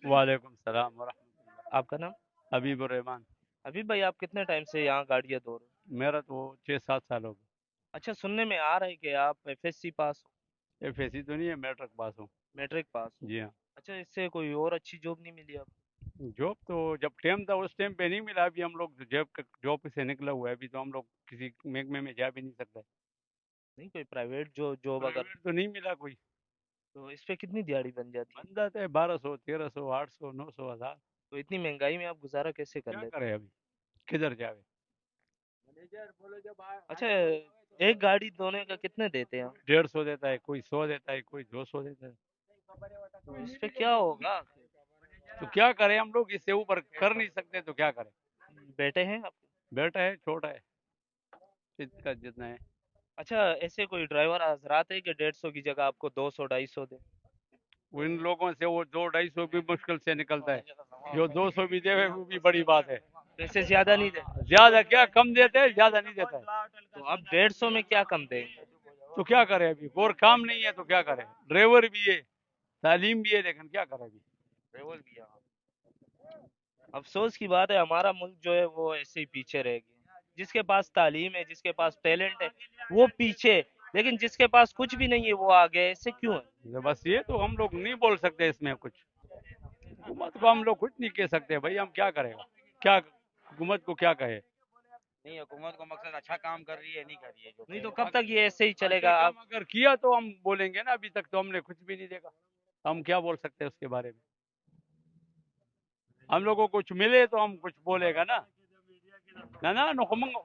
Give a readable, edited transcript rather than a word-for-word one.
وعلیکم السلام ورحمۃ اللہ۔ آپ کا نام؟ حبیب الرحمان۔ ابھی بھائی آپ کتنے ٹائم سے یہاں گاڑیاں دھو رہے ہو؟ میرا تو 6-7 سال ہو گئے۔ اچھا، سننے میں آ رہا ہے کہ آپ ایف ایس سی پاس ہو؟ ایف ایس سی تو نہیں ہے، میٹرک پاس ہوں۔ میٹرک پاس ہو؟ جی ہاں۔ اچھا، اس سے کوئی اور اچھی جاب نہیں ملی آپ کو؟ جاب تو جب ٹائم تھا اس ٹائم پہ نہیں ملا، ابھی ہم لوگ جاب سے نکلا ہوا ہے، ابھی تو ہم لوگ کسی محکمے میں جا بھی نہیں سکتے۔ نہیں، کوئی پرائیویٹ جو جاب اگر؟ پرائیویٹ تو نہیں ملا کوئی۔ تو اس پہ کتنی دیہڑی بن جاتی ہے؟ بن جاتے ہیں 1200 1300 800 900 1000۔ تو اتنی مہنگائی میں آپ گزارا کیسے کر کیا لیتے؟ کرے ابھی، کدھر جاوے۔ اچھا، ایک گاڑی دھونے کا کتنے دیتے ہیں؟ 150 دیتا ہے، کوئی 100 دیتا ہے، کوئی 200 دیتا ہے۔ تو اس پہ کیا ہوگا؟ تو کیا کریں، ہم لوگ اس سے اوپر کر نہیں سکتے، تو کیا کریں۔ بیٹے ہیں آپ کے؟ بیٹا ہے، چھوٹا ہے، اس کا جتنا ہے۔ اچھا، ایسے کوئی ڈرائیور حضرات ہے کہ 150 کی جگہ آپ کو 200 250 دے؟ وہ ان لوگوں سے وہ 200 250 بھی مشکل سے نکلتا ہے، جو 200 بھی دے وہ بھی بڑی بات ہے۔ پیسے زیادہ نہیں دے؟ زیادہ کیا، کم دیتے ہیں، زیادہ نہیں دیتا ہے۔ تو اب 150 میں کیا کم دیں گے؟ تو کیا کرے ابھی، اور کام نہیں ہے تو کیا کرے، ڈرائیور بھی ہے، تعلیم بھی ہے، لیکن کیا کرے ابھی۔ ڈرائیور بھی ہے۔ افسوس کی بات ہے، ہمارا ملک جو ہے وہ ایسے ہی پیچھے رہ گیا۔ جس کے پاس تعلیم ہے، جس کے پاس ٹیلنٹ ہے، وہ پیچھے، لیکن جس کے پاس کچھ بھی نہیں ہے وہ آگے۔ ایسے کیوں ہے؟ بس یہ تو ہم لوگ نہیں بول سکتے اس میں کچھ، حکومت کو ہم لوگ کچھ نہیں کہہ سکتے بھائی، ہم کیا کرے گا، کیا حکومت کو کیا کہے۔ نہیں، حکومت کو مقصد اچھا کام کر رہی ہے نہیں کر رہی ہے جو نہیں کہہ تو رہے کب ہیں۔ تک یہ ایسے ہی چلے اچھا گا؟ آپ کام اگر کیا تو ہم بولیں گے نا، ابھی تک تو ہم نے کچھ بھی نہیں دیکھا، ہم کیا بول سکتے ہیں اس کے بارے میں۔ ہم لوگوں کو کچھ ملے تو ہم کچھ بولے گا نا، نہ نا نخمنگ